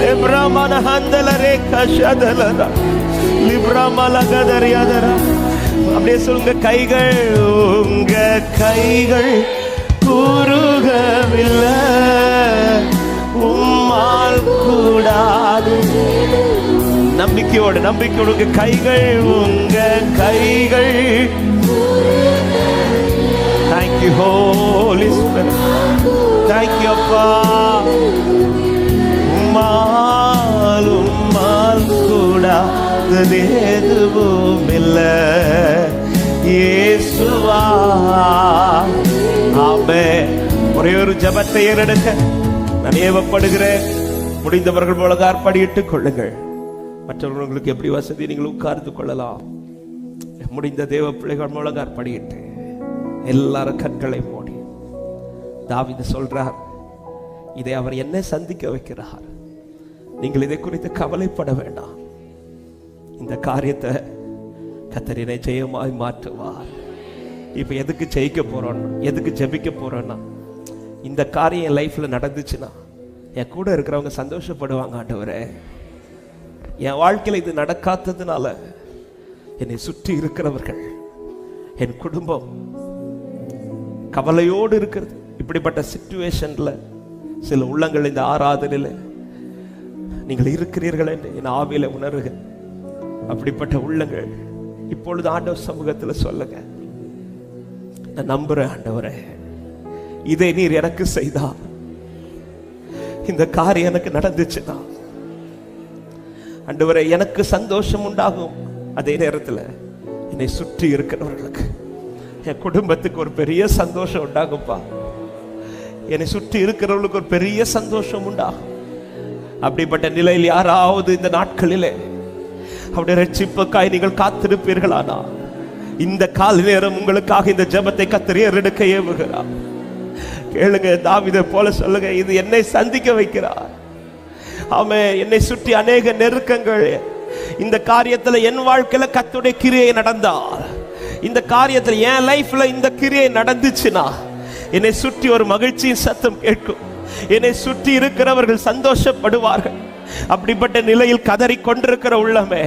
Speaker 1: லிப்ரா மன ஹந்தலரே கஷதலரா லிப்ரா மலகதரி அதரா. அப்படியே சொல்லுங்க, கைகள் உங்க கைகள் குறுகவில்லை, உம்மால் கூடாது. நம்பிக்கையோடு நம்பிக்கையோடு கைகள், உங்க கைகள். Thank you Holy Spirit. Thank you அப்பா. உம்மால் கூடாது எதுவும் இல்லை இயேசுவா. ஆமென். ஒரே ஒரு ஜெபத்தை ஏறெடுக்க நான் ஏவப்படுகிறேன். முடிந்தவர்கள் போல ஆர்ப்படியிட்டுக் கொள்ளுங்கள். மற்றவர்களுக்கு எப்படி வசதி நீங்கள் உட்கார்ந்து கொள்ளலாம். முடிந்த தேவ பிள்ளைகள் மூலம் ஆர்ப்படியிட்டு எல்லாரும் கண்களை மூடி. தாவீது சொல்றார், இதை அவர் என்ன சந்திக்க வைக்கிறார், நீங்கள் இதை குறித்து கவலைப்பட வேண்டாம். இந்த காரியத்தை கர்த்தர் ஜெயமாய் மாற்றுவார். இப்ப எதுக்கு ஜெயிக்க போறோம், எதுக்கு ஜெபிக்க போறோம்னா, இந்த காரியம் என் லைஃப்ல நடந்துச்சுன்னா என் கூட இருக்கிறவங்க சந்தோஷப்படுவாங்க. ஆண்டவரே, என் வாழ்க்கையில் இது நடக்காததுனால என்னை சுற்றி இருக்கிறவர்கள், என் குடும்பம் கவலையோடு இருக்கிறது. இப்படிப்பட்ட சிச்சுவேஷன்ல சில உள்ளங்கள் இந்த ஆராதனையில் நீங்கள் இருக்கிறீர்கள் என்று என் ஆவியில உணர்வுக. அப்படிப்பட்ட உள்ளங்கள் இப்பொழுது ஆண்டவர் சமூகத்தில் சொல்லுங்க. நான் நம்புறேன் ஆண்டவரே, இதை நீர் எனக்கு செய்தா, இந்த காரியம் எனக்கு நடந்துச்சுன்னா ஆண்டவரே எனக்கு சந்தோஷம் உண்டாகும். அதே நேரத்தில் என்னை சுற்றி இருக்கிறவர்களுக்கு, என் குடும்பத்துக்கு ஒரு பெரிய சந்தோஷம் உண்டாகும்பா. என்னை சுற்றி இருக்கிறவர்களுக்கு ஒரு பெரிய சந்தோஷம் உண்டாகும். அப்படிப்பட்ட நிலையில் யாராவது இந்த நாட்களிலே அவருடைய ரட்சிப்புக்காய் நீங்கள் காத்திருப்பீர்களானா, இந்த கால நேரம் உங்களுக்காக இந்த ஜெபத்தை கர்த்தர் ஏறெடுக்க ஏவுகிறார். கேளுங்க, தாவீதை போல சொல்லுங்க, இது என்னை சந்திக்க வைக்கிறார். ஆமென். என்னை சுற்றி அநேக நெருக்கங்கள், இந்த காரியத்தில் என் வாழ்க்கையில கர்த்தருடைய கிரியை நடந்தார். இந்த காரியத்தில் என் லைஃப்ல இந்த கிரியை நடந்துச்சுன்னா என்னை சுற்றி ஒரு மகிழ்ச்சியின் சத்தம் கேட்கும். என்னை சுற்றி இருக்கிறவர்கள் சந்தோஷப்படுவார்கள். அப்படிப்பட்ட நிலையில் கதறி கொண்டிருக்கிற உள்ளமே,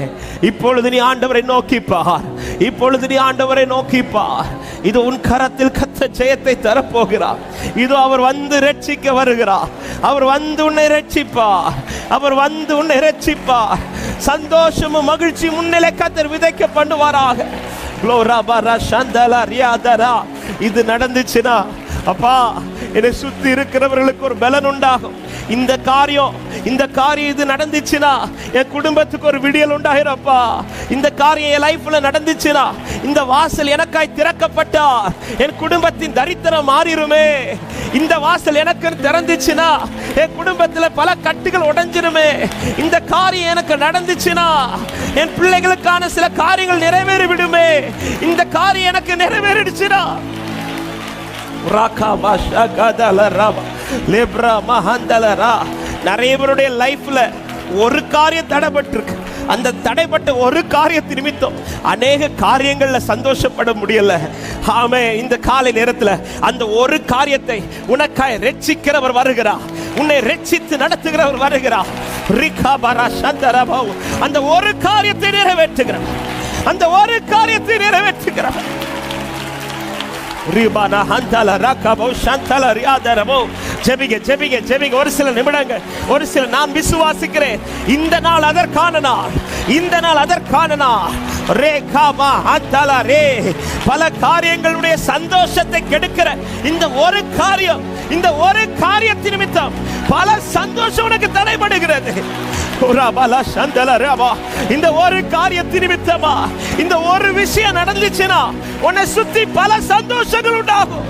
Speaker 1: இப்பொழுது நீ ஆண்டவரை நோக்கிப்பார். இப்பொழுது நீ ஆண்டவரை நோக்கிப்பார். இது உன் கரத்தில் கர்த்தர் ஜெயத்தை தரப்போகிறார். இதோ அவர் வந்து ரட்சிக்க வருகிறார். அவர் வந்து உன்னை ரட்சிப்பார். அவர் வந்து உன்னை ரட்சிப்பார். சந்தோஷமும் மகிழ்ச்சி முன்னிலை கர்த்தர் விதைக்க பண்ணுவாராக. இது நடந்துச்சுன்னா அப்பா, என்னை சுத்தி இருக்கிறவர்களுக்கு ஒரு பலன் உண்டாகும். இந்த காரியம் இது நடந்துச்சுன்னா என் குடும்பத்துக்கு ஒரு விடியல் உண்டாகிறப்பா. இந்த காரியம் என் லைஃப்ல நடந்துச்சுன்னா, இந்த வாசல் எனக்காய் திறக்கப்பட்டா என் குடும்பத்தின் தரித்திரம் மாறிடுமே. இந்த வாசல் எனக்கு திறந்துச்சுன்னா என் குடும்பத்துல பல கட்டுகள் உடைஞ்சிருமே. இந்த காரியம் எனக்கு நடந்துச்சுன்னா என் பிள்ளைகளுக்கான சில காரியங்கள் நிறைவேறி விடுமே. இந்த காரியம் எனக்கு நிறைவேறிடுச்சுன்னா நிறைய பேருடைய லைஃப்ல ஒரு காரியம் தடைபட்டிருக்கு. அந்த தடைப்பட்ட ஒரு காரியத்தின் நிமித்தம் அநேக காரியங்கள்ல சந்தோஷப்பட முடியல. ஆமே, இந்த காலை நேரத்துல அந்த ஒரு காரியத்தை உனக்காய் ரட்சிக்கிறவர் வருகிறார். உன்னை ரட்சித்து நடத்துகிறவர் வருகிறார். அந்த ஒரு காரியத்தை நிறைவேற்றுகிறார். அந்த ஒரு காரியத்தை நிறைவேற்றுகிறார். ஒரு சில நிமிடங்கள், ஒரு சில நான் விசுவாசிக்கிறேன். இந்த நாள் அதற்கான நாள். இந்த நாள் அதற்கான நாள். பல காரியங்களுடைய சந்தோஷத்தை கெடுக்கிற இந்த ஒரு காரியம், இந்த ஒரு காரியத்தின் நிமித்தம் பல சந்தோஷம் உனக்கு தடைபடுகிறது. இந்த ஒரு காரியத்தின் நிமித்தமா இந்த ஒரு விஷயம் நடந்துச்சுன்னா உன்னை சுத்தி பல சந்தோஷங்கள் உண்டாகும்.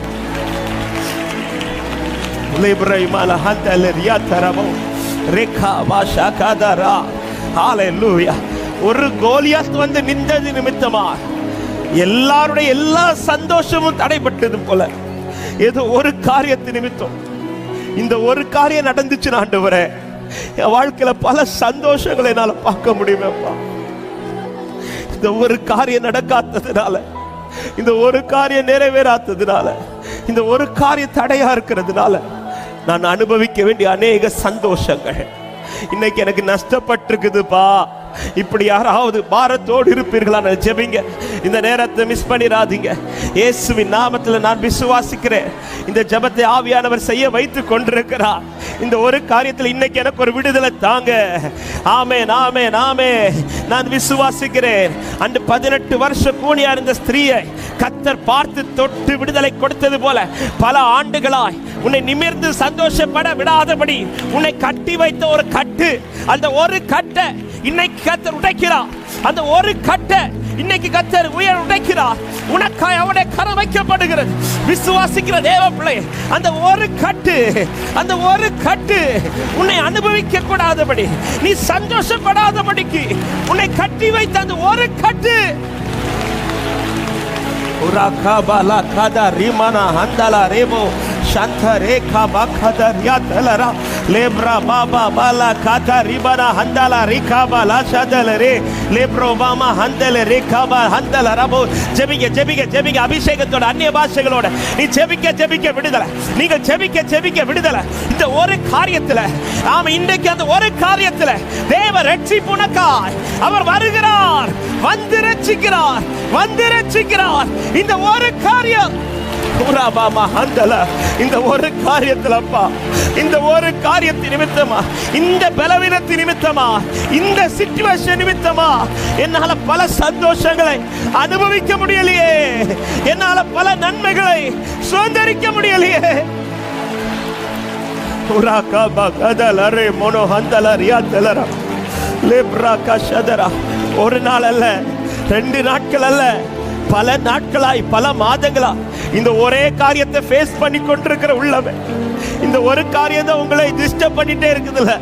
Speaker 1: ஒரு கோலியாத் வந்து நின்றது நிமித்தமா எல்லாருடைய எல்லா சந்தோஷமும் தடைபட்டது போல ஏதோ ஒரு காரியத்தின் நிமித்தம் இந்த ஒரு காரியம் நடந்துச்சுன்னா ஆண்டவரே, என் வாழ்க்கையில பல சந்தோஷங்களை என்னால பார்க்க முடியுமேப்பா. இந்த ஒரு காரியம் நடக்காததுனால, இந்த ஒரு காரியம் நிறைவேறாததுனால, இந்த ஒரு காரியம் தடையா இருக்கிறதுனால நான் அனுபவிக்க வேண்டிய அநேக சந்தோஷங்கள் இன்னைக்கு எனக்கு நஷ்டப்பட்டிருக்குதுப்பா. இப்படி யாராவது பாரத்தோடு இருப்பீர்களா? ஜெபிங்க. இந்த நேரத்தை மிஸ் பண்ணிடாதீங்க. இயேசுவின் நாமத்தில் நான் விசுவாசிக்கிறேன். இந்த ஜெபத்தை ஆவியானவர் செய்ய வைத்துக் கொண்டிருக்கிறார். இந்த ஒரு காரியத்தில் இன்னைக்கு எனக்கு ஒரு விடுதலை தாங்க. ஆமென், ஆமென், ஆமென். நான் விசுவாசிக்கிறேன். அந்த 18 வருஷ கூனியா இருந்த ஸ்திரீயை கர்த்தர் பார்த்து தொட்டு விடுதலை கொடுத்தது போல பல ஆண்டுகளாய் உன்னை நிமிர்ந்து சந்தோஷப்பட விடாதபடி உன்னை கட்டி வைத்த ஒரு கட்டு, அந்த ஒரு கட்டை இன்னைக்கு கர்த்தர் உடைக்கிறார். அந்த ஒரு கட்டை இன்னைக்கு கர்த்தர் உடைக்கிறார். உனக்காய் அவருடைய கரம் வைக்கப்படுகிறது. விசுவாசிக்கிற தேவ பிள்ளை, அந்த ஒரு கட்டு, அந்த ஒரு கட்டு உன்னை அனுபவிக்க கூடாதபடி, நீ சந்தோஷப்படாதபடிக்கு உன்னை கட்டி வைத்த அந்த ஒரு கட்டு Shanta reka bakada riatalara lebra baba bala kata ribana handala rika bala shadalare lebro bama handale rika ba handala rabo ஜெபிங்க ஜெபிங்க ஜெபிங்க. அபிஷேகத்தோட அந்நிய பாஷைகளோட நீ ஜெபிக்க ஜெபிக்க விடுதலை. நீங்க ஜெபிக்க ஜெபிக்க விடுதலை. இந்த ஒரு காரியத்துல, ஆமா, இன்றைக்கு அந்த ஒரு காரியத்துல தேவ ரட்சிப்பு உனக்காய் அவர் வருகிறார். வந்து ரட்சிக்கிறார், வந்து ரட்சிக்கிறார். இந்த ஒரு காரியம், இந்த ஒரு காரியத்திலப்பா, இந்த ஒரு காரியத்தின் நிமித்தமா, இந்த பலவீனத்தின் நிமித்தமா, இந்த சிச்சுவேஷன் நிமித்தமா என்னால பல சந்தோஷங்களை அனுபவிக்க முடியலையே. என்னால பல நன்மைகளை சுதந்திரிக்க முடியலையே. ஒரு நாள் அல்ல, 2 நாட்கள் அல்ல, பல நாட்களாய், பல மாதங்களா இந்த ஒரே காரியத்தை ஃபேஸ் பண்ணி கொண்டிருக்கிற உள்ளமே, இந்த ஒரு காரியம் தான் உங்களை டிஸ்டர்ப் பண்ணிட்டே இருக்குதுல்ல.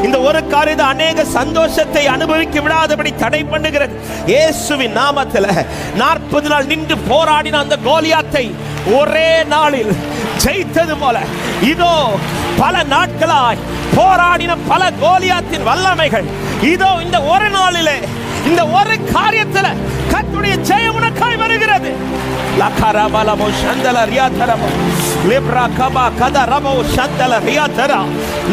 Speaker 1: இந்த ஒரு காரியம் தான் அநேக சந்தோஷத்தை அனுபவிக்க விடாதபடி தடை பண்ணுகிறது. இயேசுவின் நாமத்தில் 40 நாள் நின்று போராடின அந்த கோலியாத்தை ஒரே நாளில் ஜெயித்தது போல, இதோ பல நாட்களாய் போராடின பல கோலியாத்தின் வல்லமைகள் இதோ இந்த ஒரு நாளிலே இந்த ஒரு காரியத்துல கர்த்தருடைய ஜெயம் உனக்காய் வருகிறது. லகரபலமோ சந்தல ரியாதரமோ லிப்ரா கபா கதரமோ சந்தல ரியாதரா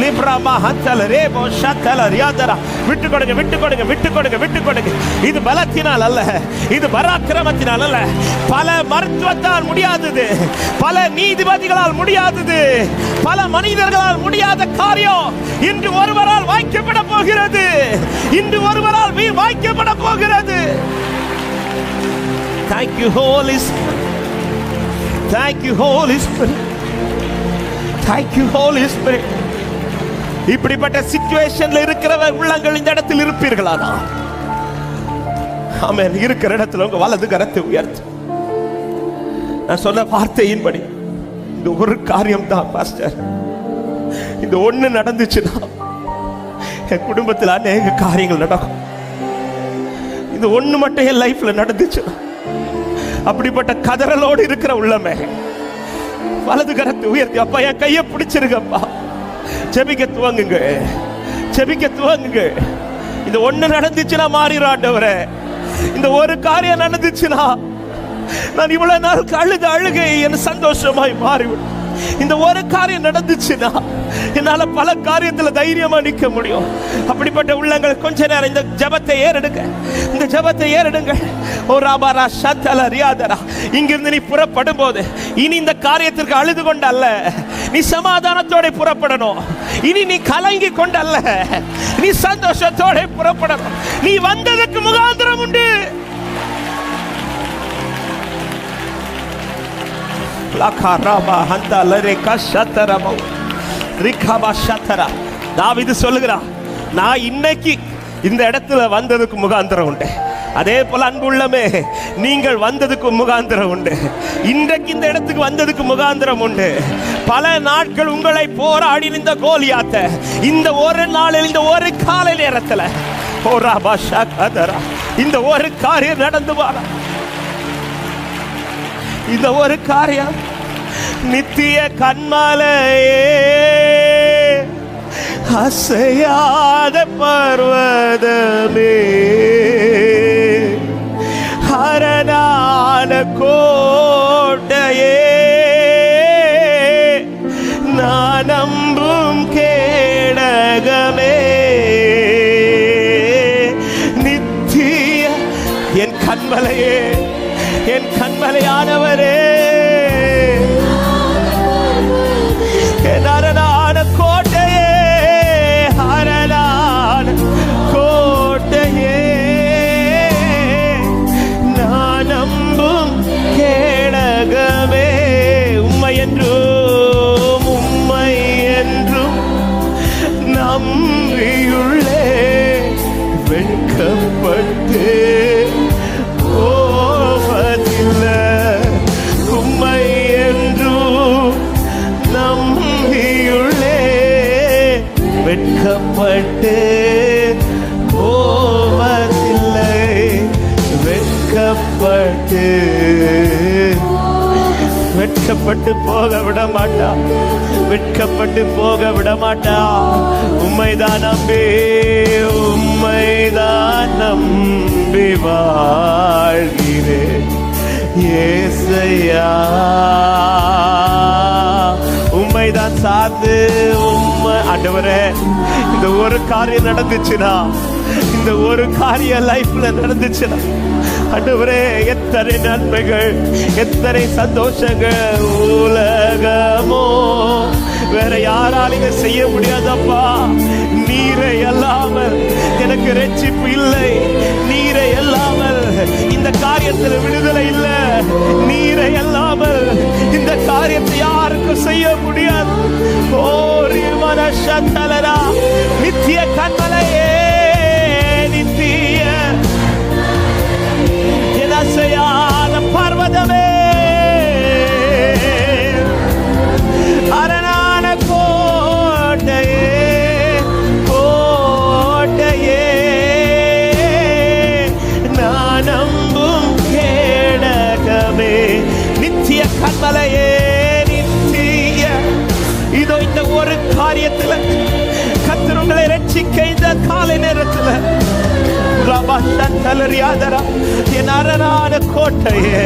Speaker 1: லிப்ரா மஹந்தல ரேபோ சந்தல ரியாதரா. விட்டு கொடுங்க, விட்டு கொடுங்க, விட்டு கொடுங்க, விட்டு கொடுங்க. இது பலத்தினால் அல்ல, இது பராக்கிரமத்தினால் அல்ல. பல மருத்துவத்தால் முடியாதது, பல நீதிபதிகளால் முடியாதது, பல மனிதர்களால் முடியாத காரியம் இன்று ஒருவரால் வாய்க்கப்பட போகிறது. இன்று ஒருவரால் வாய்க்கப்பட போகிறது. Thank you Holy Spirit. Thank you Holy Spirit. Thank you Holy Spirit. இப்படிப்பட்ட சிச்சுவேஷன்ல இருக்கிறவர் உள்ளங்கள் இந்த இடத்தில் இருப்பீர்களானா? ஆமென். இருக்கிற இடத்துல உங்க வலது கரத்தை உயர்த்து. நான் சொன்ன வார்த்தையின்படி இந்த ஒரு காரியம் தான் பாஸ்டர், இந்த ஒண்ணு நடந்துச்சுன்னா என் குடும்பத்தில் அநேக காரியங்கள் நடக்கும். இது ஒண்ணு மட்டும் என் லைஃப்ல நடந்துச்சுன்னா, அப்படிப்பட்ட கதறலோடு இருக்கிற உள்ளமே வலது கரத்தை உயர்த்தி, அப்பா என் கையை பிடிச்சிருக்கப்பா, ஜெபிக்க துவங்குங்க, ஜெபிக்க துவங்குங்க. இந்த ஒண்ணு நடந்துச்சுன்னா மாறிடும் ஆண்டவரே. இந்த ஒரு காரியம் நடந்துச்சுன்னா நான் இவ்வளவு நாள் அழுத அழுகை என் சந்தோஷமாய் மாறிவிடும். இந்த ஒரு காரியம் நடந்துச்சுன்னா என்னால பல காரியத்துல தைரியமா நிக்க முடியும். அப்படிப்பட்ட உள்ளங்கள் கொஞ்ச நேரம் இந்த ஜெபத்தை ஏறெடுங்க, இந்த ஜெபத்தை ஏறெடுங்க. ஓ ராபாரா சத்தல ரியாதரா. இங்கிருந்து நீ புறப்படும் போது இனி இந்த காரியத்திற்கு அழுது கொண்டு அல்ல, நீ சமாதானத்தோட புறப்படணும். இனி நீ கலங்கி கொண்டு அல்ல, நீ சந்தோஷத்தோட புறப்படணும். நீ வந்ததுக்கு முகாந்திரம் உண்டு. தாவீது சொல்லுகிறான், நான் இன்னைக்கு இந்த இடத்துல வந்ததுக்கு முகாந்திரம் உண்டு. அதே போல அன்புள்ளமே, நீங்கள் வந்ததுக்கு முகாந்திரம் உண்டு. இன்றைக்கு இந்த இடத்துக்கு வந்ததுக்கு முகாந்திரம் உண்டு. பல நாட்கள் உங்களை போராடி இந்த கோலியாத்த இந்த ஒரு நாளில், இந்த ஒரு காலை நேரத்தில் இந்த ஒரு காரியம் நடந்து வர, இந்த ஒரு காரியம் நித்திய கண்மலையே, அசையாத பர்வதமே, ஹரனான கோட்டையே, நான் நம்பும் கேடகமே, நித்திய என் கண்மலையே, என் கண்மலையானவரே, ஹரனான கோட்டையே, ஹரனான கோட்டையே, நான் நம்பும் கேடகமே, உம்மை என்றும், உம்மை என்றும் நம்பியுள்ளே, வெட்கப்பட்டு போவதில்லை. உம்மை என்றும் நம்பியுள்ளே, வெட்கப்பட்டு போவதில்லை. வெட்கப்பட்டு வெட்கப்பட்டு போக விட மாட்டா, வெட்கப்பட்டு போக விட மாட்டா. உம்மைதான் நம்பி, உம்மைதான் நம்பி வாழ்கிறேன் ஏசையா. உம்மைதான் சார்ந்து, உம்மை ஆண்டவரே, இந்த ஒரு காரியம் நடந்துச்சுன்னா, இந்த ஒரு காரியம் லைஃப்ல நடந்துச்சுன்னா ஆண்டவரே, எத்தனை நன்மைகள், எத்தனை சந்தோஷங்கள். உலகமோ வேற யாராலையும் செய்ய முடியாதப்பா. நீரை அல்லாமல் எனக்கு ரட்சிப்பு இல்லை, நீரை அல்லாமல் இந்த காரியத்தில் விடுதலை இல்லை, நீரை அல்லாமல் இந்த காரியத்தை யாருக்கும் செய்ய முடியாது. ஓரி மனசலரா, நித்திய கண்மலையே, நித்திய அசையாத பர்வதமே, அரணான கோட்டையே, கோட்டையே, நான் நம்பும் கேடகமே, நித்திய கண்மலையே, நித்திய. இதோ இந்த ஒரு காரியத்தில் கர்த்தர் உங்களை ரட்சிக்க இந்த காலை நேரத்தில் ரபஷந்தலரியாதரா என் அரணான கோட்டையே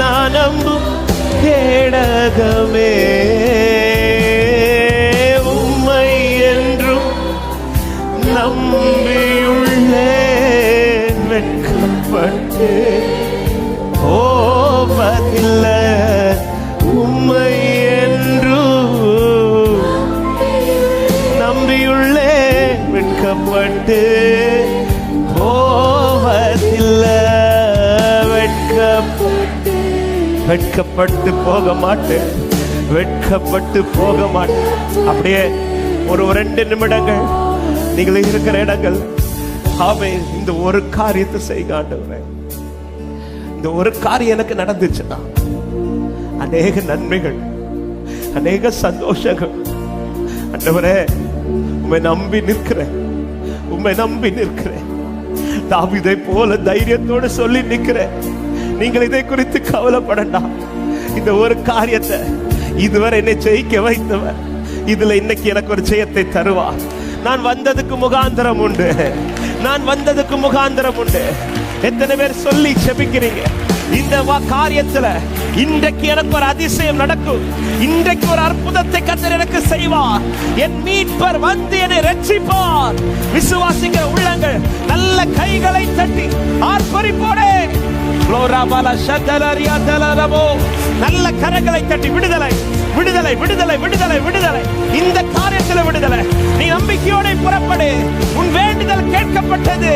Speaker 1: நான் நம்பும் கேடகமே உம்மை என்றும் நம்பியுள்ளேன் வெட்கப்பட்டு போவதில்லை உம்மை என்றும் நம்பியுள்ளேன் வெட்கப்பட்டு போவதில்லை வெட்கப்பட்டு போக மாட்டேன் வெட்கப்பட்டு போக மாட்டேன். அப்படியே ஒரு 2 நிமிடங்கள் நீங்கள் இருக்கிற இடங்கள் ஆமென். இந்த ஒரு காரியத்தை செய்ய ஆண்டவரே, இந்த ஒரு காரியம் எனக்கு நடந்துச்சுன்னா அநேக நன்மைகள் அநேக சந்தோஷங்கள். ஆண்டவரே உம்மை நம்பி நிற்கிறேன், உம்மை நம்பி நிற்கிறேன். தாவீதை போல தைரியத்தோடு சொல்லி நிற்கிறேன். நீங்கள் இதை குறித்து கவலைப்படண்டா. இந்த ஒரு காரியத்தை இதுவரை என்னை ஜெயிக்க வைத்தவர் இதுல இன்னைக்கு எனக்கு ஒரு ஜெயத்தை தருவார். நான் வந்ததுக்கு முகாந்திரம் உண்டு, நான் வந்ததுக்கு முகாந்திரம் உண்டு. எத்தனை பேர் சொல்லி செபிக்கிறீங்க இந்த காரியத்துல இன்றைக்கு எனக்கு ஒரு அதிசயம் நடக்கும், இன்றைக்கு ஒரு அற்புதத்தை கர்த்தர் எனக்கு செய்வார், என் மீட்பர் வந்து என்னை ரட்சிப்பார். விசுவாசிக்கிற உள்ளங்கள் நல்ல கைகளை தட்டி ஆர்ப்பரிப்போடு நல்ல கரங்களை தட்டி விடுதலை விடுதலை விடுதலை விடுதலை விடுதலை. இந்த காரியத்தில் விடுதலை. நீ நம்பிக்கையோட புறப்படு. உன் வேண்டுதல் கேட்கப்பட்டது.